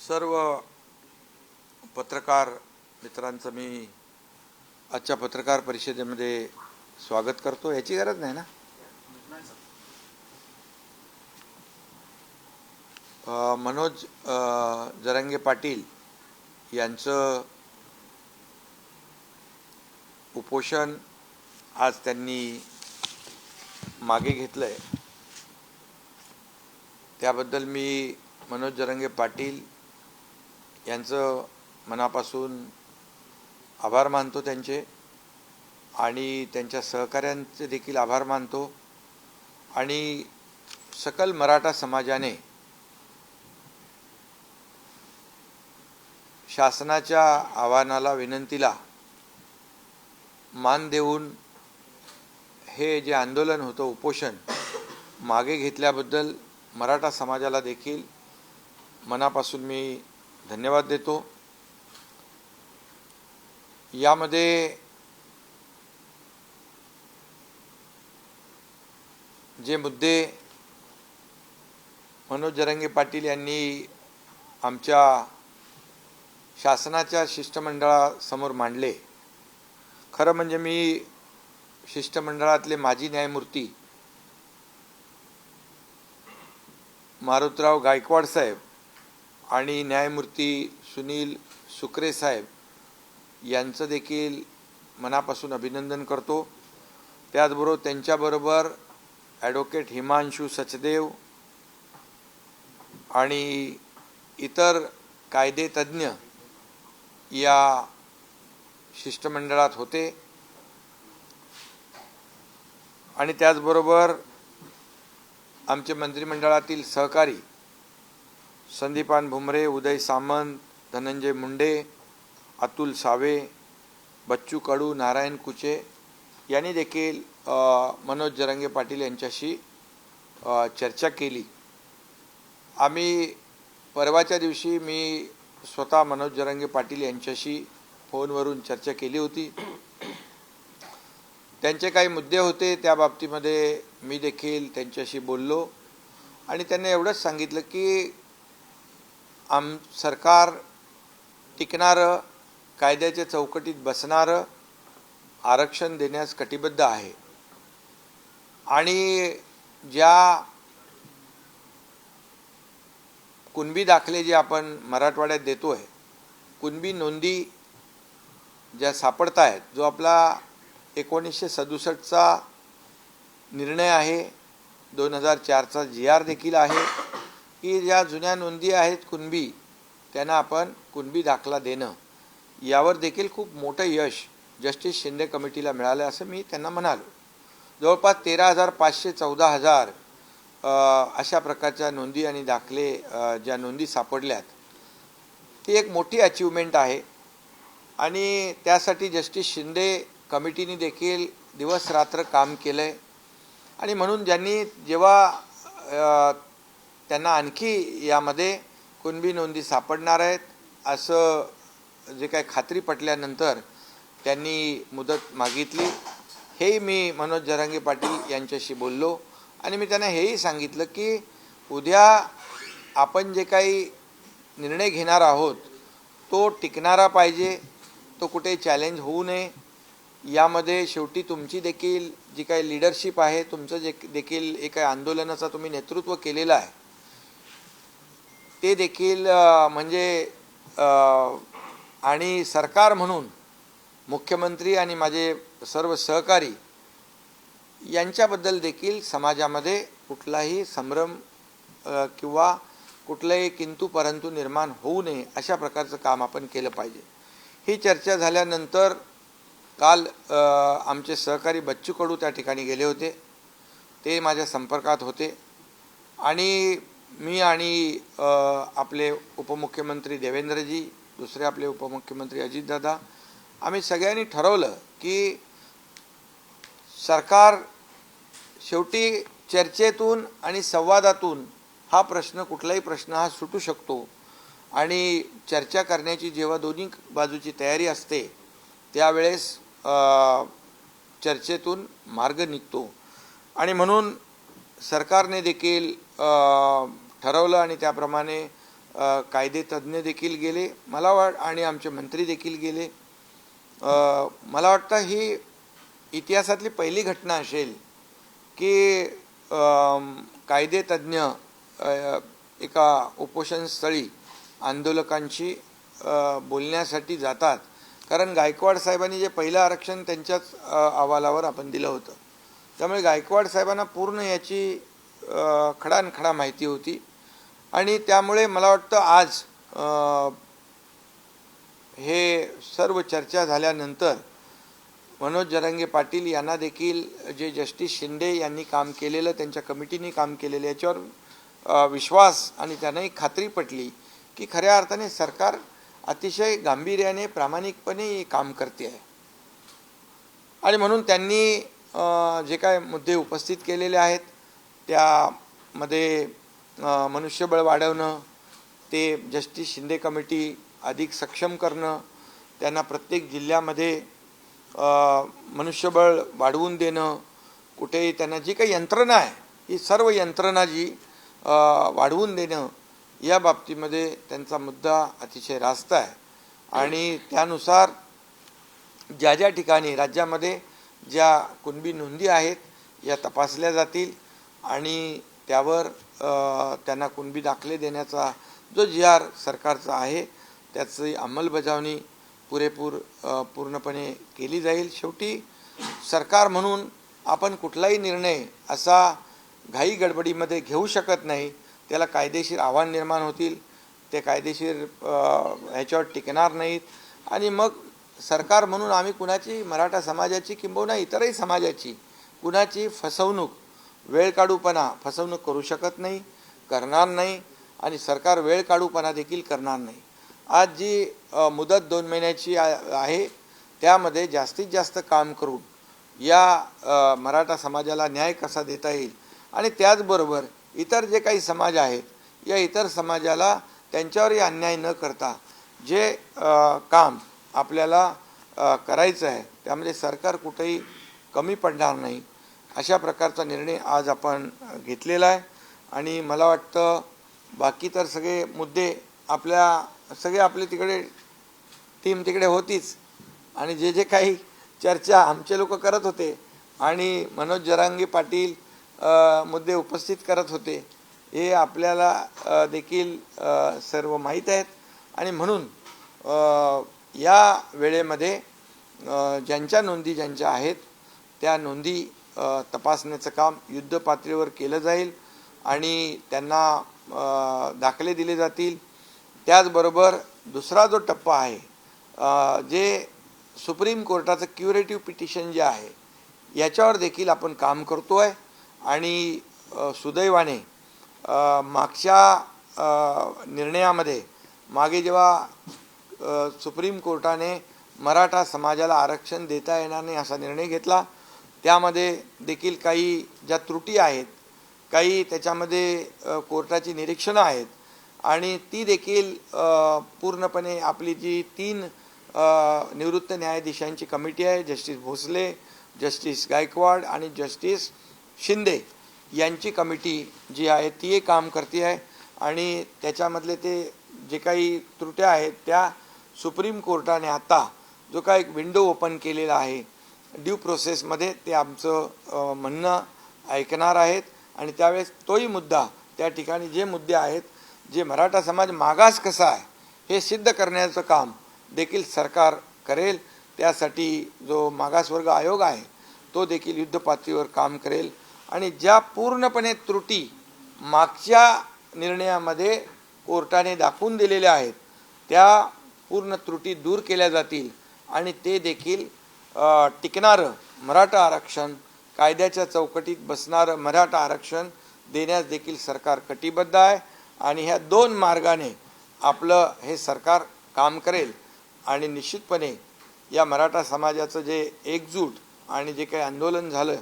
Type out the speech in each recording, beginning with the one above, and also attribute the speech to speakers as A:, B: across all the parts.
A: सर्व पत्रकार मित्रांचं मी आजच्या पत्रकार परिषदेमध्ये स्वागत करतो। याची गरज नाही ना। मनोज जरांगे पाटील यांचं उपोषण आज त्यांनी मागे घेतलंय, त्याबद्दल मी मनोज जरांगे पाटील यांचं मनापासून आभार मानतो त्यांचे, आणि त्यांच्या सहकाऱ्यांचे देखील आभार मानतो। आणि सकल मराठा समाजाने शासनाच्या आव्हानाला, विनंतीला मान देऊन हे जे आंदोलन होतं, उपोषण मागे घेतल्याबद्दल मराठा समाजाला देखील मनापासून मी धन्यवाद देतो। यामध्ये जे मुद्दे मनोज जरांगे पाटील यांनी आमच्या शासनाच्या शिष्टमंडळासमोर मांडले, खरं म्हणजे मी शिष्टमंडळातले माजी न्यायमूर्ती मारुतराव गायकवाड साहेब आणि न्यायमूर्ती सुनील सुकरे साहेब यांचं देखील मनापासून अभिनंदन करतो। त्याचबरोबर त्यांच्याबरोबर ॲडव्होकेट हिमांशू सचदेव आणि इतर कायदेतज्ञ या शिष्टमंडळात होते, आणि त्याचबरोबर आमचे मंत्रिमंडळातील सहकारी संदीपान भुमरे, उदय सामंत, धनंजय मुंडे, अतुल सावे, बच्चू कडू, नारायण कुचे यांनी देखील मनोज जरांगे पाटील यांच्याशी चर्चा केली। आम्ही परवाच्या दिवशी मी स्वतः मनोज जरांगे पाटील यांच्याशी फोनवरून चर्चा केली होती। त्यांचे काही मुद्दे होते, त्या बाबतीमध्ये मी देखील त्यांच्याशी बोललो, आणि त्यांनी एवढंच सांगितलं की सरकार टिकणारं, कायद्याच्या चौकटीत बसणारं आरक्षण देण्यास कटिबद्ध आहे, आणि ज्या कुणबी दाखले जे आपण मराठवाड्यात देतोय, कुणबी नोंदी ज्या सापडत आहेत, जो आपला 1967चा निर्णय आहे, 2004चा GR देखील आहे की ज्या जुन्या नोंदी आहेत कुणबी, त्यांना आपण कुणबी दाखला देणं, यावर देखील खूप मोठं यश जस्टिस शिंदे कमिटीला मिळालं असं मी त्यांना म्हणालो। जवळपास 13,500 14,000 अशा प्रकारच्या नोंदी आणि दाखले ज्या नोंदी सापडल्यात, ती एक मोठी अचीवमेंट आहे, आणि त्यासाठी जस्टिस शिंदे कमिटीने देखील दिवस रात्र काम केलं आहे। आणि म्हणून ज्यांनी जेव्हा त्यांना आणखी यामध्ये कुणबी नोंदी सापडणार आहेत असं जे काही खात्री पटल्यानंतर त्यांनी मुदत मागितली। हेही मी मनोज जरांगे पाटील यांच्याशी बोललो, आणि मी त्यांना हेही सांगितलं की उद्या आपण जे काही निर्णय घेणार आहोत तो टिकणारा पाहिजे, तो कुठे चॅलेंज होऊ नये। यामध्ये शेवटी तुमची देखील जी काही लीडरशिप आहे, तुमचं जे देखील एका आंदोलनाचा तुम्ही नेतृत्व केलेलं आहे, ते देखील म्हणजे आणि सरकार म्हणून मुख्यमंत्री आणि माझे सर्व सहकारी यांच्याबद्दल देखील समाजामध्ये कुठलाही संभ्रम किंवा कुठलाही किंतु परंतु निर्माण होऊ नये, अशा प्रकारचं काम आपण केलं पाहिजे। ही चर्चा झाल्यानंतर काल आमचे सहकारी बच्चू कडू त्या ठिकाणी गेले होते, ते माझ्या संपर्कात होते, आणि मी आणि आपले उपमुख्यमंत्री देवेंद्रजी, दुसरे आपले उपमुख्यमंत्री अजितदादा, आम्ही सगळ्यांनी ठरवलं की सरकार शेवटी चर्चेतून आणि संवादातून हा प्रश्न, कुठलाही प्रश्न हा सुटू शकतो, आणि चर्चा करण्याची जेव्हा दोन्ही बाजूची तयारी असते त्यावेळेस चर्चेतून मार्ग निघतो। आणि म्हणून सरकारने देखील ठरवलं, आणि त्याप्रमाणे कायदे तज्ज्ञ देखील गेले, आणि आमचे मंत्री देखील गेले. मला वाटतं ही इतिहासातली पहिली घटना असेल की कायदे तज्ज्ञ एका उपोषणस्थळी आंदोलकांशी बोलण्यासाठी जातात. कारण गायकवाड साहेबांनी जे पहिलं आरक्षण त्यांच्याच अहवालावर आपण दिलं होतं, त्यामुळे गायकवाड साहेबांना पूर्ण याची खडानखडा माहिती होती. आणि त्यामुळे मला वाटतं आज हे सर्व चर्चा झाल्यानंतर मनोज जरांगे पाटील यांना देखील जे जस्टिस शिंदे यांनी काम केलेलं, त्यांच्या कमिटीने काम केलेलं, याच्यावर विश्वास आणि त्यांनाही खात्री पटली की खऱ्या अर्थाने सरकार अतिशय गांभीर्याने प्रामाणिकपणे काम करते आहे. आणि म्हणून त्यांनी जे काय मुद्दे उपस्थित केलेले आहेत त्यामध्ये मनुष्यबळ वाढवणं, ते जस्टिस शिंदे कमिटी अधिक सक्षम करणं, त्यांना प्रत्येक जिल्ह्यामध्ये मनुष्यबळ वाढवून देणं, कुठेही त्यांना जी काही यंत्रणा आहे ही सर्व यंत्रणा जी वाढवून देणं, या बाबतीमध्ये त्यांचा मुद्दा अतिशय रास्त आहे. आणि त्यानुसार ज्या ज्या ठिकाणी राज्यामध्ये ज्या कुणबी नोंदी आहेत या तपासल्या जातील आणि त्यावर त्यांना कुणबी दाखले देण्याचा जो जी.आर. सरकारचा आहे त्याची अंमलबजावणी पूर्णपणे केली जाईल. शेवटी सरकार म्हणून आपण कुठलाही निर्णय असा घाई गडबडीमध्ये घेऊ शकत नाही. त्याला कायदेशीर आव्हान निर्माण होतील, ते कायदेशीर ह्याच्यावर टिकणार नाहीत. आणि मग सरकार म्हणून आम्ही कुणाची, मराठा समाजाची किंबहुना इतरही समाजाची कुणाची फसवणूक करू शकत नाही, करणार नाही. आणि सरकार वेळ काढूपणा देखील करणार नाही. आज जी मुदत 2 महिन्याची आहे त्यामध्ये जास्तीत जास्त काम करून या मराठा समाजाला न्याय कसा देता येईल आणि त्याचबरोबर इतर जे काही समाज आहेत या इतर समाजाला त्यांच्यावरही अन्याय न करता जे काम आपल्याला करायचं आहे त्यामध्ये सरकार कुठेही कमी पडणार नाही, अशा प्रकारचा निर्णय आज आपण घेतलेला आहे. आणि मला वाटतं बाकी तर सगळे मुद्दे आपले तिकडे टीम तिकडे होतीच आणि जे काही चर्चा आमचे लोक करत होते आणि मनोज जरांगे पाटील मुद्दे उपस्थित करत होते हे आपल्याला देखील सर्व माहीत आहेत. आणि म्हणून या वेळेमध्ये ज्यांच्या नोंदी आहेत त्या नोंदी तपासण्याचं काम युद्ध पातळीवर केलं जाईल आणि त्यांना दाखले दिले जातील. त्याचबरोबर दुसरा जो टप्पा आहे जे सुप्रीम कोर्टाचं क्युरेटिव्ह पिटिशन जे आहे याच्यावर देखील आपण काम करतो आहे. आणि सुदैवाने मागच्या निर्णयामध्ये मागे जेव्हा सुप्रीम कोर्टाने मराठा समाजाला आरक्षण देता येणार नाही असा निर्णय घेतला त्यामध्ये देखील काही ज्या त्रुटी आहेत, काही त्याच्यामध्ये कोर्टाची निरीक्षणं आहेत आणि ती देखील पूर्णपणे आपली जी 3 निवृत्त न्यायाधीशांची कमिटी आहे, जस्टिस भोसले, जस्टिस गायकवाड आणि जस्टिस शिंदे यांची कमिटी जी आहे ती काम करते आहे. आणि त्याच्यामधले ते जे काही त्रुट्या आहेत त्या सुप्रीम कोर्टाने आता जो काही एक विंडो ओपन केलेला आहे ड्यू प्रोसेसमध्ये ते आमचं म्हणणं ऐकणार आहेत. आणि त्यावेळेस तोही मुद्दा त्या ठिकाणी जे मुद्दे आहेत जे मराठा समाज मागास कसा आहे हे सिद्ध करण्याचं काम देखील सरकार करेल. त्यासाठी जो मागासवर्ग आयोग आहे तो देखील युद्ध पातळीवर काम करेल. आणि ज्या पूर्णपणे त्रुटी मागच्या निर्णयामध्ये कोर्टाने दाखवून दिलेल्या आहेत त्या पूर्ण त्रुटी दूर केल्या जातील आणि ते देखील टिकणारं मराठा आरक्षण, कायद्याच्या चौकटीत बसणारं मराठा आरक्षण देण्यास देखील सरकार कटिबद्ध आहे. आणि ह्या 2 मार्गाने आपलं हे सरकार काम करेल. आणि निश्चितपणे या मराठा समाजाचं जे एकजूट आणि जे काही आंदोलन झालं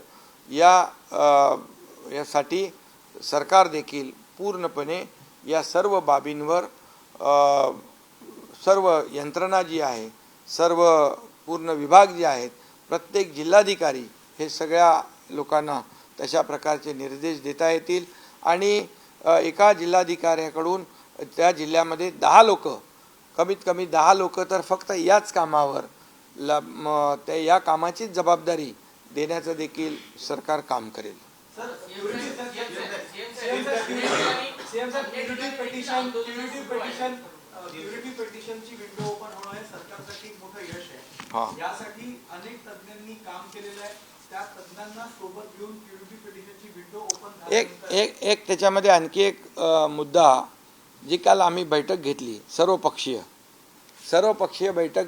A: यासाठी सरकार देखील पूर्णपणे या सर्व बाबींवर सर्व यंत्रणा जी आहे, सर्व पूर्ण विभाग जे आहेत, प्रत्येक जिल्हाधिकारी हे सगळ्या लोकांना तशा प्रकारचे निर्देश देता येतील. आणि एका जिल्हाधिकाऱ्याकडून त्या जिल्ह्यामध्ये 10 लोक, कमीत कमी 10 लोक तर फक्त याच कामावर त्या या कामाचीच जबाबदारी देण्याचं देखील सरकार काम करेल.
B: पिटिशनची विंडो ओपन होणं हे सरकारसाठी एक मोठं यश आहे. यासाठी अनेक तज्ञांनी काम केलेलं आहे. त्या तज्ञांना सोबत घेऊन पिटिशनची विंडो ओपन
A: एक त्याच्यामध्ये आणखी एक मुद्दा, जी काल आम्ही बैठक घेतली सर्वपक्षीय बैठक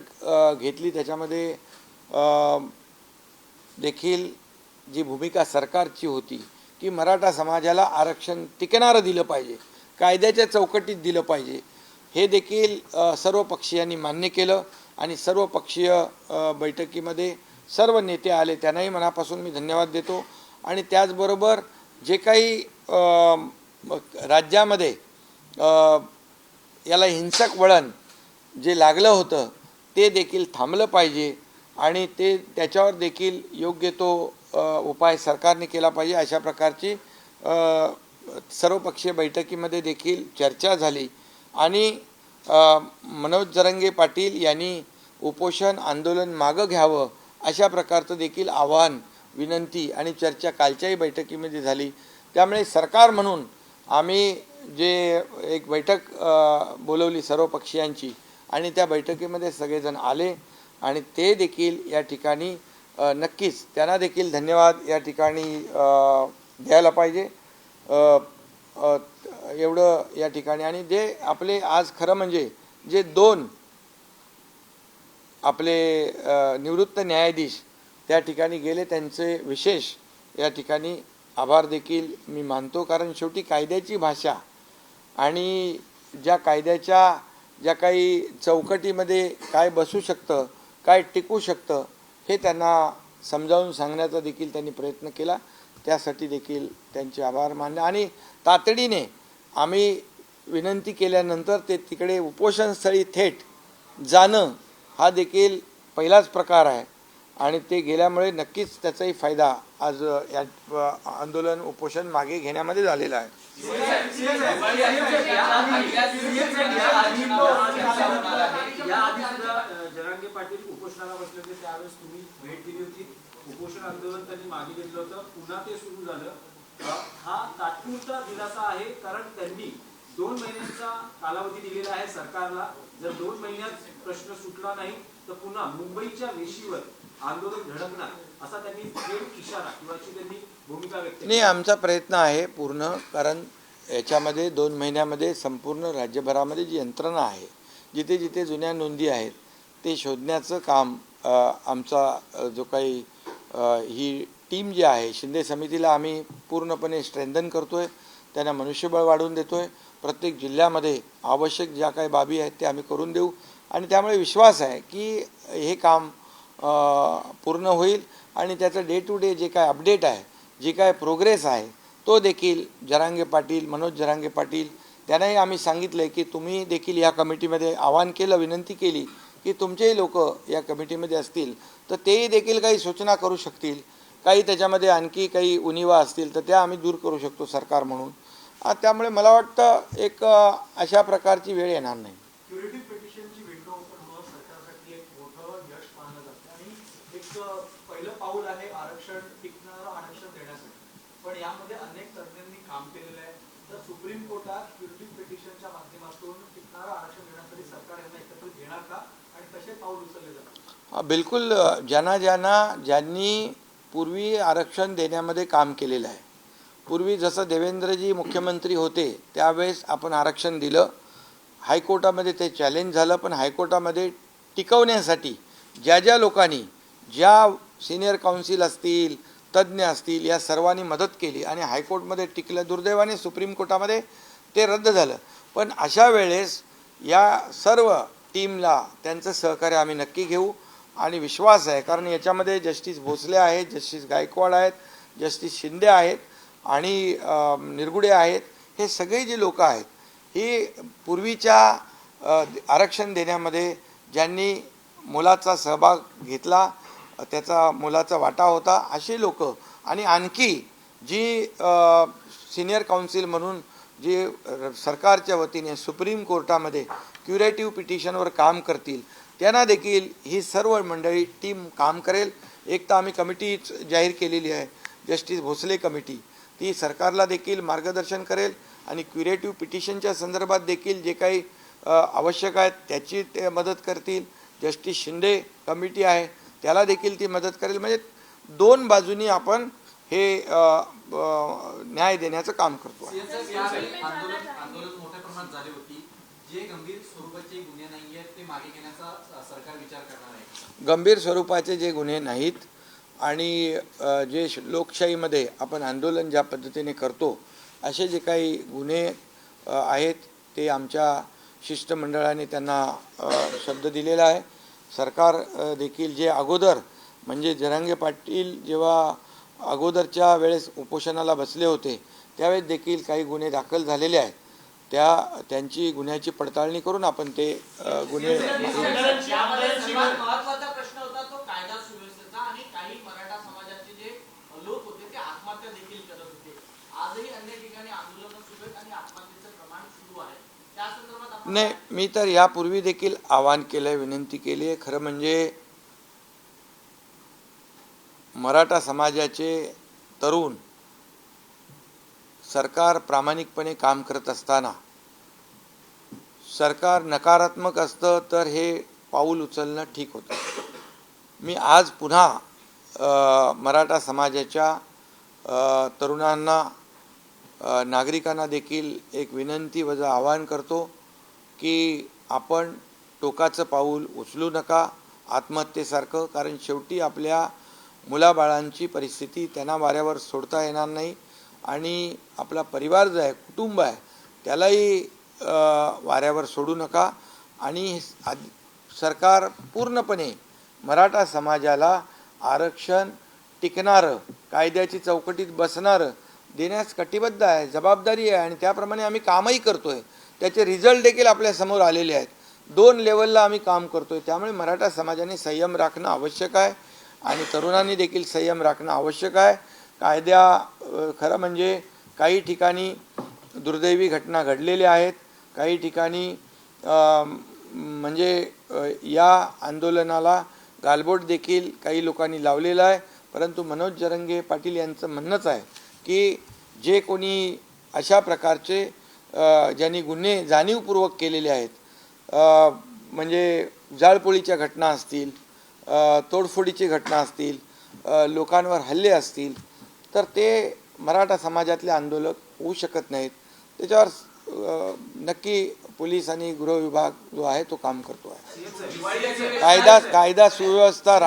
A: घेतली, त्याच्यामध्ये देखील जी भूमिका सरकारची होती की मराठा समाजाला आरक्षण टिकणारं दिलं पाहिजे, कायद्याच्या चौकटीत दिलं पाहिजे, हे देखील सर्व पक्षीयांनी मान्य केलं. आणि सर्वपक्षीय बैठकीमध्ये सर्व नेते आले, त्यांनाही मनापासून मी धन्यवाद देतो. आणि त्याचबरोबर जे काही राज्यामध्ये याला हिंसक वळण जे लागलं होतं ते देखील थांबलं पाहिजे आणि त्याच्यावर देखील योग्य तो उपाय सरकारने केला पाहिजे. अशा प्रकारची सर्वपक्षीय बैठकीमध्ये देखील चर्चा झाली. आणि मनोज जरांगे पाटील यांनी उपोषण आंदोलन मागं घ्यावं अशा प्रकारचं देखील आवाहन, विनंती आणि चर्चा कालच्याही बैठकीमध्ये झाली. त्यामुळे सरकार म्हणून आम्ही जे एक बैठक बोलवली सर्व पक्षीयांची आणि त्या बैठकीमध्ये सगळेजण आले आणि ते देखील या ठिकाणी नक्कीच त्यांना देखील धन्यवाद या ठिकाणी द्यायला पाहिजे. एवढं या ठिकाणी. आणि जे आपले आज खरं म्हणजे जे 2 आपले निवृत्त न्यायाधीश त्या ठिकाणी गेले, त्यांचे विशेष या ठिकाणी आभार देखील मी मानतो. कारण शेवटी कायद्याची भाषा आणि ज्या कायद्याच्या ज्या काही चौकटीमध्ये काय बसू शकतं, काय टिकू शकतं, हे त्यांना समजावून सांगण्याचा देखील त्यांनी प्रयत्न केला. त्यासाठी देखील त्यांचे आभार मानले. आणि तातडीने आम्ही विनंती केल्यानंतर ते तिकडे उपोषणस्थळी थेट जाणं हा देखील पहिलाच प्रकार आहे. आणि ते गेल्यामुळे नक्कीच त्याचाही फायदा आज या आंदोलन उपोषण मागे घेण्यामध्ये झालेला आहे.
B: जरांगे पाटील उपोषणाला बसले होते, त्यावेळेस तुम्ही भेट दिली होती. उपोषण आंदोलन त्यांनी मागे घेतलं होतं, पुन्हा ते सुरू झालं. हा तात्पुरता दिलासा आहे, कारण त्यांनी 2 महिन्यांचा कालावधी दिलेला आहे सरकारला. जर 2 महिन्यात प्रश्न सुटला नाही तर पुन्हा मुंबईच्या वेशीवर आंदोलन धडकणार असा त्यांनी थेट इशारा किंवा त्यांनी भूमिका व्यक्त केली.
A: नाही, आमचा प्रयत्न आहे पूर्ण. कारण याच्यामध्ये 2 महिन्यामध्ये संपूर्ण राज्यभरामध्ये जी यंत्रणा आहे, जिथे जिथे जुन्या नोंदी आहेत ते शोधण्याचं काम आमचा जो काही ही टीम जी आहे शिंदे समितीला आम्ही पूर्णपणे स्ट्रेंथन करतो आहे, त्यांना मनुष्यबळ वाढवून देतो आहे. प्रत्येक जिल्ह्यामध्ये आवश्यक ज्या काही बाबी आहेत ते आम्ही करून देऊ. आणि त्यामुळे विश्वास आहे की हे काम पूर्ण होईल. आणि त्याचं डे टू डे जे काय अपडेट आहे, जी काय प्रोग्रेस आहे, तो देखील जरांगे पाटील, मनोज जरांगे पाटील त्यांनाही आम्ही सांगितलं की तुम्ही देखील या कमिटीमध्ये आवाहन केलं, विनंती केली की तुमचेही लोक या कमिटीमध्ये असतील तर तेही देखील काही सूचना करू शकतील, काही त्याच्यामध्ये आणखी काही उणिवा असतील तर त्या आम्ही दूर करू शकतो सरकार म्हणून. त्यामुळे मला वाटतं एक अशा प्रकारची वेळ येणार नाही.
B: पिटिशनची विंडो ओपन होणं सरकारसाठी एक मोठं यश मानलं जातं आणि एक पहिलं पाऊल आहे आरक्षण टिकणारं आरक्षण देण्यासाठी. पण यामध्ये अनेक तज्ञांनी काम केलेलं आहे. तर सुप्रीम कोर्टात क्युरेटिव्ह पिटिशनच्या माध्यमातून टिकणारं आरक्षण देण्यासाठी सरकार यांना एकत्रित घेणार का आणि कसे पाऊल उचलले जातात?
A: बिलकुल. ज्यांनी पूर्वी आरक्षण देण्यामध्ये काम केलेलं आहे, पूर्वी जसं देवेंद्रजी मुख्यमंत्री होते त्यावेळेस आपण आरक्षण दिलं, हायकोर्टामध्ये ते चॅलेंज झालं, पण हायकोर्टामध्ये टिकवण्यासाठी ज्या लोकांनी, ज्या सिनियर काउन्सिल असतील, तज्ज्ञ असतील, या सर्वांनी मदत केली आणि हायकोर्टमध्ये टिकलं. दुर्दैवाने सुप्रीम कोर्टामध्ये ते रद्द झालं. पण अशा वेळेस या सर्व टीमला त्यांचं सहकार्य आम्ही नक्की घेऊ आणि विश्वास आहे. कारण याच्यामध्ये जस्टिस भोसले आहेत, जस्टिस गायकवाड आहेत, जस्टिस शिंदे आहेत आणि निरगुडे आहेत. हे सगळे जे लोक आहेत, ही पूर्वीच्या आरक्षण देण्यामध्ये ज्यांनी मुलाचा सहभाग घेतला, त्याचा मुलाचा वाटा होता, असे लोक आणि आणखी जी सिनियर काउन्सिल म्हणून जे सरकारच्या वतीने सुप्रीम कोर्टामध्ये क्युरेटिव्ह पिटिशनवर काम करतील त्यांना देखील ही सर्व मंडळी टीम काम करेल. एक तर आम्ही कमिटी जाहीर केलेली आहे, जस्टिस भोसले कमिटी, ती सरकारला देखील मार्गदर्शन करेल आणि क्युरेटिव्ह पिटिशनच्या संदर्भात देखील जे काही आवश्यक आहेत त्याची ते मदत करतील. जस्टिस शिंदे कमिटी आहे त्याला देखील ती मदत करेल. म्हणजे दोन बाजूनी आपण हे न्याय देण्याचं काम करतो.
C: आंदोलन मोठ्या प्रमाणात झाले होती. जे गंभीर स्वरूपाचे गुन्हे नाही आहेत ते मागे घेण्याचा सरकार विचार करणार आहे.
A: गंभीर स्वरूपाचे जे गुन्हे नाहीत आणि जे लोकशाहीमध्ये आपण आंदोलन ज्या पद्धतीने करतो असे जे काही गुन्हे आहेत ते आमच्या शिष्टमंडळाने त्यांना शब्द दिलेला आहे. सरकार देखील जे अगोदर म्हणजे जरांगे पाटील जेव्हा अगोदरच्या वेळेस उपोषणाला बसले होते त्यावेळेस देखील काही गुन्हे दाखल झालेले आहेत. त्यांची गुन्ह्याची पडताळणी करून आपण ते गुन्हे.
C: महत्त्वाचा प्रश्न होता तो कायदा सुव्यवस्थेचा आणि काही मराठा समाजाचे जे लोक होते ते आत्महत्या देखील करत होते. आजही अन्य ठिकाणी आंदोलन सुरू आहेत आणि आत्महत्येचं प्रमाण सुरू आहे. त्या संदर्भात
A: नाही, मी तर यापूर्वी देखील आवाहन केलंय, विनंती केली आहे. खरं म्हणजे मराठा समाजाचे तरुण सरकार प्रामाणिकपणे काम करत असताना सरकार नकारात्मक असतं तर हे पाऊल उचलणं ठीक होतं. मी आज पुन्हा मराठा समाजाच्या तरुणांना नागरिकांना देखील एक विनंती वजा आवाहन करतो की आपण टोकाचं पाऊल उचलू नका आत्महत्येसारखं. कारण शेवटी आपल्या मुलाबाळांची परिस्थिती त्यांना वाऱ्यावर सोडता येणार नाही आणि आपला परिवार जो आहे, कुटुंब आहे, त्यालाही वाऱ्यावर सोडू नका. आणि सरकार पूर्णपणे मराठा समाजाला आरक्षण टिकणारं, कायद्याची चौकटीत बसणारं देण्यास कटिबद्ध आहे, जबाबदारी आहे आणि त्याप्रमाणे आम्ही कामही करतोय. त्याचे रिझल्ट देखील आपल्या समोर आलेले आहेत. 2 लेवलला आम्ही काम करतोय. त्यामुळे मराठा समाजाने संयम राखणं आवश्यक आहे आणि तरुणांनी देखील संयम राखणं आवश्यक आहे. खरं म्हणजे काही ठिकाणी दुर्दैवी घटना घडलेल्या आहेत, काही ठिकाणी म्हणजे या आंदोलनाला गालबोट देखील काही लोकांनी लावलेला आहे. परंतु मनोज जरांगे पाटील यांचं म्हणणंच आहे की जे कोणी अशा प्रकारचे ज्यांनी गुन्हे जाणीवपूर्वक केलेले आहेत, म्हणजे जाळपोळीच्या घटना असतील, तोडफोडीची घटना असतील, लोकांवर हल्ले असतील, तर ते मराठा समाजातले आंदोलक होऊ शकत नाहीत. त्याच्यावर नक्की पोलीस आणि गृह विभाग जो आहे तो काम करतो आहे. कायदा सुव्यवस्था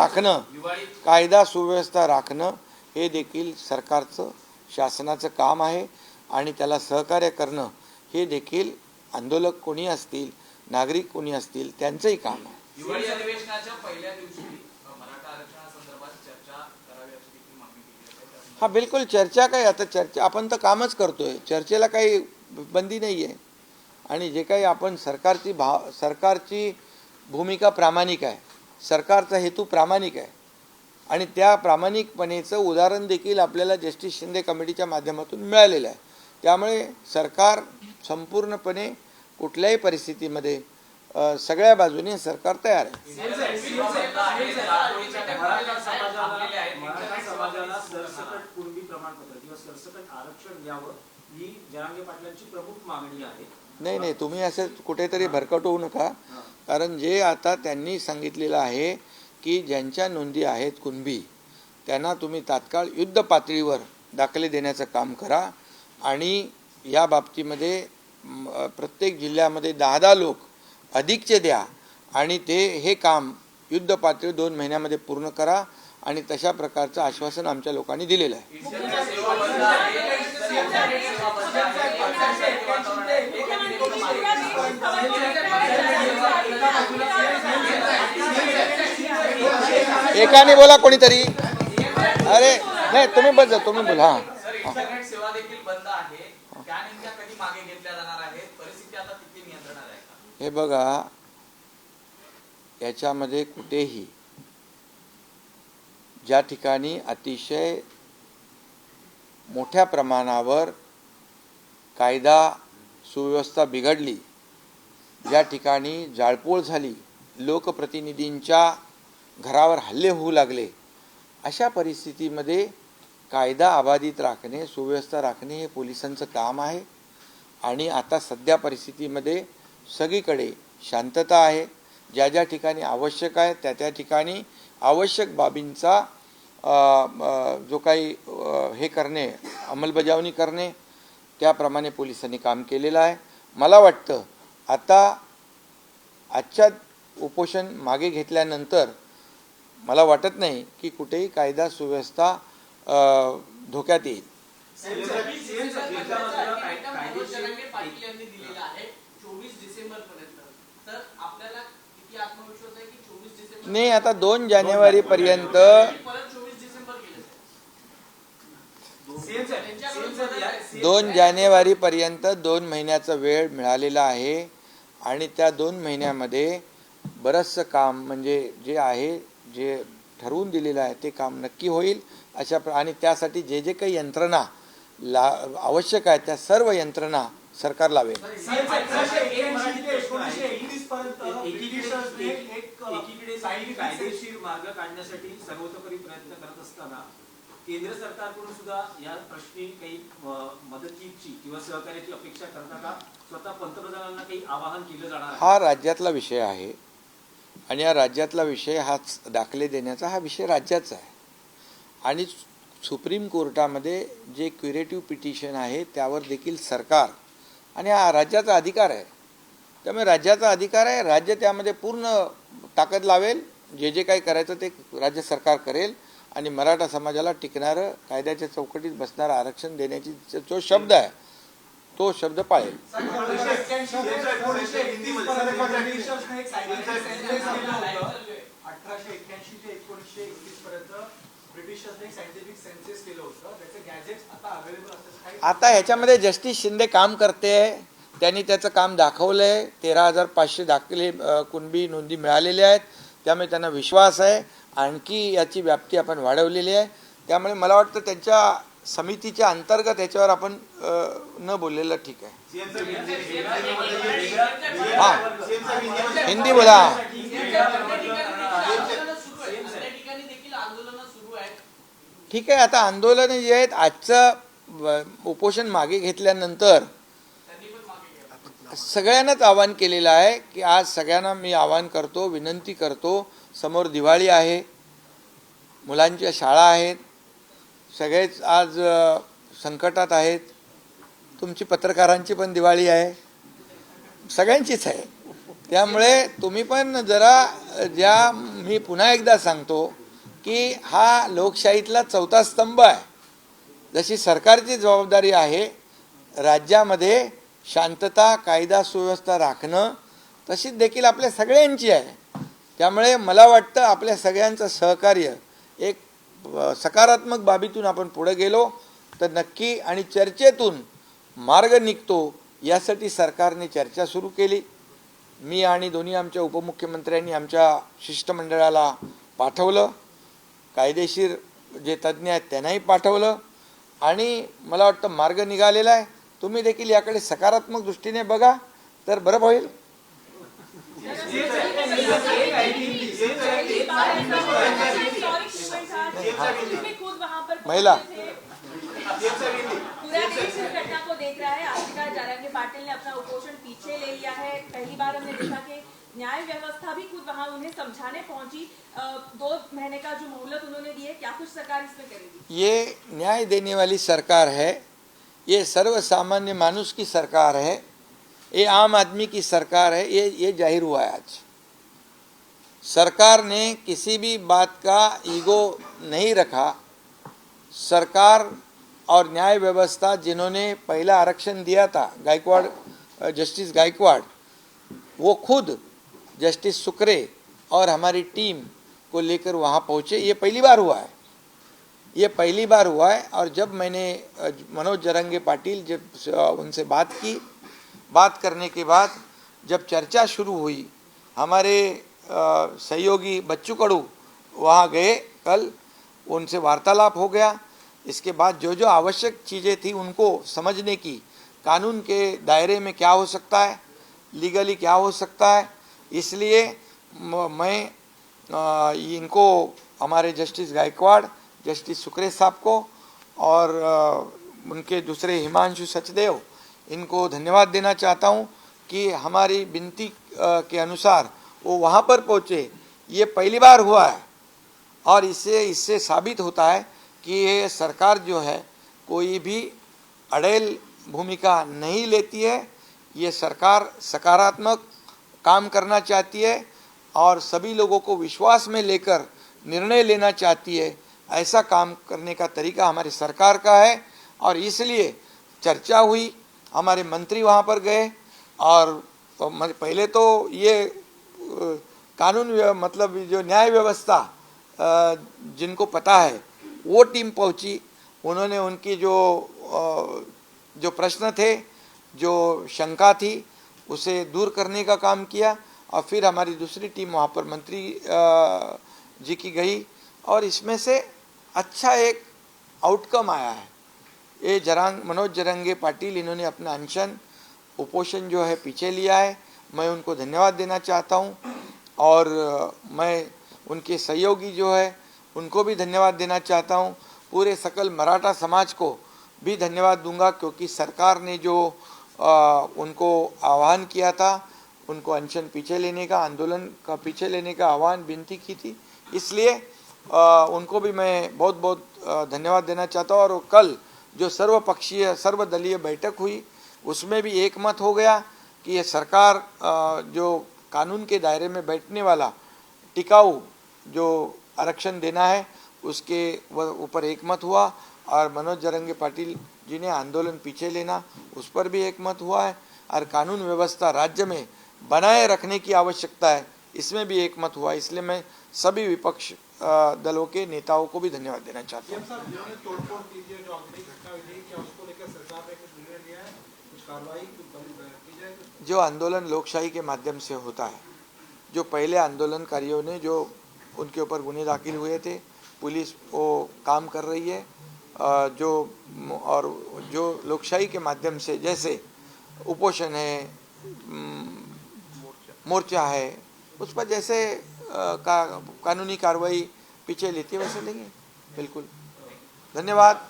A: राखणं हे देखील सरकारचं, शासनाचं काम आहे आणि त्याला सहकार्य करणं हे देखील आंदोलक कोणी असतील, नागरिक कोणी असतील, त्यांचंही काम आहे.
C: दिवाळी अधिवेशनाच्या पहिल्या दिवशी मराठा आरक्षणासंदर्भात चर्चा करावी अशी देखील मागणी केली आहे.
A: हा, बिलकुल चर्चा काय, आता चर्चा आपण तर कामच करतोय, चर्चेला काही बंदी नाही आहे. आणि जे काही आपण सरकारची भूमिका प्रामाणिक आहे, सरकारचा हेतू प्रामाणिक आहे आणि त्या प्रामाणिकपणेचं उदाहरण देखील आपल्याला जस्टिस शिंदे कमिटीच्या माध्यमातून मिळालेलं आहे. त्यामुळे सरकार संपूर्णपणे कुठल्याही परिस्थितीमध्ये सगळ्या बाजूने सरकार तयार आहे.
B: मराठा समाजाला सरसकट कुणबी प्रमाणपत्र किंवा सरसकट आरक्षण द्यावं ही जरांगे पाटलांची प्रमुख मागणी आहे.
A: नाही, तुम्ही असं कुठेतरी भरकट होऊ नका. कारण जे आता त्यांनी सांगितलेलं आहे की ज्यांच्या नोंदी आहेत कुणबी त्यांना तुम्ही तात्काळ युद्ध पातळीवर दाखले देण्याचं काम करा आणि या बाबतीमध्ये प्रत्येक जिल्ह्यामध्ये 10 लोक अधिकचे द्या आणि हे काम युद्ध पातळी 2 महिन्यामध्ये पूर्ण करा आणि तशा प्रकारचं आश्वासन आमच्या लोकांनी दिलेलं आहे. एकाने बोला कोणीतरी. अरे नाही, तुम्ही बोला.
C: इंटरनेट सेवा देखील बंद आहे, त्या नेमक्या कधी मागे घेतल्या जाणार आहेत, परिस्थिती आता किती नियंत्रणात आहे का?
A: हे बघा, याच्यामध्ये कुठेही ज्या ठिकाणी अतिशय मोठ्या प्रमाणावर कायदा सुव्यवस्था बिघडली, ज्या ठिकाणी जाळपोळ झाली, लोकप्रतिनिधींच्या घरावर हल्ले होऊ लागले, अशा परिस्थितीमध्ये कायदा अबाधित राखणे, सुव्यवस्था राखणे हे पोलिसांचं काम आहे. आणि आता सध्या परिस्थितीमध्ये सगळीकडे शांतता आहे. ज्या ज्या ठिकाणी आवश्यक आहे त्या त्या ठिकाणी आवश्यक बाबींचा जो काही हे करणे, अंमलबजावणी करणे, त्याप्रमाणे पोलिसांनी काम केलेलं आहे. मला वाटतं आता आजच्या उपोषण मागे घेतल्यानंतर मला वाटत नाही की कुठेही कायदा सुव्यवस्था धोक्यात येईल.
C: पाटील यांनी दिलेला आहे 24 डिसेंबर पर्यंत. तर आपल्याला किती आत्मविश्वास आहे की 24 डिसेंबर
A: नाही, आता 2 जानेवारीपर्यंत
C: परत 24 डिसेंबर केलं
A: 2 जानेवारीपर्यंत 2 महिन्याचा वेळ मिळालेला आहे. आणि त्या 2 महिन्यामध्ये बरंचसं काम म्हणजे जे आहे, जे ठरवून दिलेलं आहे ते काम नक्की होईल. आणि त्यासाठी जे जे काही यंत्रणा आवश्यक आहे त्या सर्व यंत्रणा सरकार लावेल.
B: कायदेशीर मार्ग काढण्यासाठी सर्वतोपरी प्रयत्न करत असताना केंद्र सरकारकडून सुद्धा या प्रश्नी काही मदतीची किंवा सहकार्याची अपेक्षा करता का? स्वतः पंतप्रधानांना काही आवाहन केलं जाणार आहे?
A: हा राज्यातला विषय आहे आणि या राज्यातला विषय हाच दाखले देण्याचा हा विषय राज्याचा आहे. आणि सुप्रीम कोर्टामध्ये जे क्युरेटिव्ह पिटिशन आहे त्यावर देखील सरकार आणि हा राज्याचा अधिकार आहे. त्यामुळे राज्याचा अधिकार आहे, राज्य त्यामध्ये पूर्ण ताकद लावेल. जे जे काही करायचं ते राज्य सरकार करेल. आणि मराठा समाजाला टिकणारं, कायद्याच्या चौकटीत बसणारं आरक्षण देण्याची जो शब्द आहे तो शब्द पाळेल.
D: 1881 ते 1921 पर्यंत ब्रिटिशांनी सायंटिफिक सेन्सस केलं होतं. त्याचे गॅजेट्स आता अवेलेबल असतात.
A: आता ह्याच्यामध्ये जस्टिस शिंदे काम करते, त्यांनी त्याचं काम दाखवलंय. 13,500 दाखले कुणबी नोंदी मिळालेल्या आहेत. त्यामुळे त्यांना विश्वास आहे. आणखी याची व्याप्ती आपण वाढवलेली आहे. त्यामुळे मला वाटतं त्यांच्या समितीच्या अंतर्गत याच्यावर आपण न बोललेलं ठीक आहे. हां, हिंदी बोला. ठीक आहे, आता आंदोलनं जी आहेत, आजचं उपोषण मागे घेतल्यानंतर सगळ्यांनाच आवाहन केलेलं आहे की आज सगळ्यांना मी आवाहन करतो, विनंती करतो, समोर दिवाळी आहे, मुलांच्या शाळा आहेत, सगळेच आज संकटात आहेत. तुमची पत्रकारांची पण दिवाळी आहे, सगळ्यांचीच आहे. त्यामुळे तुम्ही पण जरा मी पुन्हा एकदा सांगतो की हा लोकशाहीतला चौथा स्तंभ आहे. जशी सरकारची जबाबदारी आहे राज्यामध्ये शांतता, कायदा सुव्यवस्था राखणं, तशीच देखील आपल्या सगळ्यांची आहे. त्यामुळे मला वाटतं आपल्या सगळ्यांचं सहकार्य एक सकारात्मक बाबीतून आपण पुढे गेलो तर नक्की आणि चर्चेतून मार्ग निघतो. यासाठी सरकारने चर्चा सुरू केली. मी आणि दोन्ही आमच्या उपमुख्यमंत्र्यांनी आमच्या शिष्टमंडळाला पाठवलं, कायदेशीर जे तज्ज्ञ आहेत त्यांनाही पाठवलं आणि मला वाटतं मार्ग निघालेला आहे. तुम्ही देखील याकडे सकारात्मक दृष्टीने बघा तर बरं होईल. महिला
E: पूरा देश इस घटना को देख रहा है. आशिका जरंगे पाटिल ने अपना उपोषण पीछे ले लिया है. पहली बार हमने देखा कि न्याय व्यवस्था भी खुद वहां उन्हें समझाने पहुंची. 2 महीने का जो मोहलत उन्होंने दी है, क्या कुछ सरकार इसमें करेगी? ये
A: न्याय देने वाली सरकार है, ये सर्वसामान्य मानुष की सरकार है, ये आम आदमी की सरकार है. ये जाहिर हुआ है आज. सरकार ने किसी भी बात का ईगो नहीं रखा. सरकार और न्याय व्यवस्था जिन्होंने पहला आरक्षण दिया था, गायकवाड़, जस्टिस गायकवाड़, वो खुद जस्टिस सुक्रे और हमारी टीम को लेकर वहाँ पहुँचे. ये पहली बार हुआ है, ये पहली बार हुआ है. और जब मैंने मनोज जरंगे पाटिल जब उनसे बात की, बात करने के बाद जब चर्चा शुरू हुई, हमारे सहयोगी बच्चू कड़ू वहाँ गए कल, उनसे वार्तालाप हो गया. इसके बाद जो जो आवश्यक चीज़ें थी उनको समझने की, कानून के दायरे में क्या हो सकता है, लीगली क्या हो सकता है। इसलिए मैं इनको, हमारे जस्टिस गायकवाड़, जस्टिस सुक्रेश साहब को और उनके दूसरे हिमांशु सचदेव, इनको धन्यवाद देना चाहता हूं कि हमारी विनती के अनुसार वो वहां पर पहुंचे। ये पहली बार हुआ है और इससे साबित होता है कि ये सरकार जो है कोई भी अड़ेल भूमिका नहीं लेती है। ये सरकार सकारात्मक काम करना चाहती है और सभी लोगों को विश्वास में लेकर निर्णय लेना चाहती है। ऐसा काम करने का तरीका हमारी सरकार का है और इसलिए चर्चा हुई, हमारे मंत्री वहाँ पर गए और पहले तो ये कानून मतलब जो न्याय व्यवस्था जिनको पता है वो टीम पहुंची। उन्होंने उनकी जो प्रश्न थे, जो शंका थी, उसे दूर करने का काम किया और फिर हमारी दूसरी टीम वहाँ पर मंत्री जी की गई और इसमें से अच्छा एक आउटकम आया है। ये मनोज जरंगे पाटिल, इन्होंने अपना अनशन उपोषण जो है पीछे लिया है। मैं उनको धन्यवाद देना चाहता हूँ और मैं उनके सहयोगी जो है उनको भी धन्यवाद देना चाहता हूँ। पूरे सकल मराठा समाज को भी धन्यवाद दूंगा क्योंकि सरकार ने जो उनको आह्वान किया था, उनको अनशन पीछे लेने का, आंदोलन का पीछे लेने का आह्वान विनती की थी, इसलिए उनको भी मैं बहुत बहुत धन्यवाद देना चाहता हूँ। और कल जो सर्वपक्षीय सर्वदलीय बैठक हुई उसमें भी एक मत हो गया कि ये सरकार जो कानून के दायरे में बैठने वाला टिकाऊ जो आरक्षण देना है उसके ऊपर एक मत हुआ और मनोज जरंगे पाटिल जी ने आंदोलन पीछे लेना उस पर भी एक मत हुआ है और कानून व्यवस्था राज्य में बनाए रखने की आवश्यकता है, इसमें भी एक मत हुआ। इसलिए मैं सभी विपक्ष दलों के नेताओं को भी धन्यवाद देना चाहता हूँ। जो आंदोलन लोकशाही के माध्यम से होता है, जो पहले आंदोलनकारियों ने जो उनके ऊपर गुने दाखिल हुए थे, पुलिस वो काम कर रही है जो लोकशाही के माध्यम से, जैसे उपोषण है, मोर्चा है, उस पर जैसे कानूनी कार्रवाई पीछे लेती है वैसे लेंगे। बिल्कुल, धन्यवाद।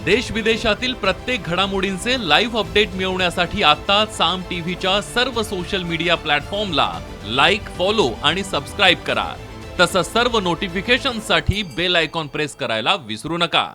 F: देश विदेशातील प्रत्येक घडामोडींचे लाईव्ह अपडेट मिळवण्यासाठी आता साम टीव्हीच्या सर्व सोशल मीडिया प्लॅटफॉर्मला लाईक, फॉलो आणि सबस्क्राईब करा। तसंच सर्व नोटिफिकेशनसाठी बेल आयकॉन प्रेस करायला विसरू नका।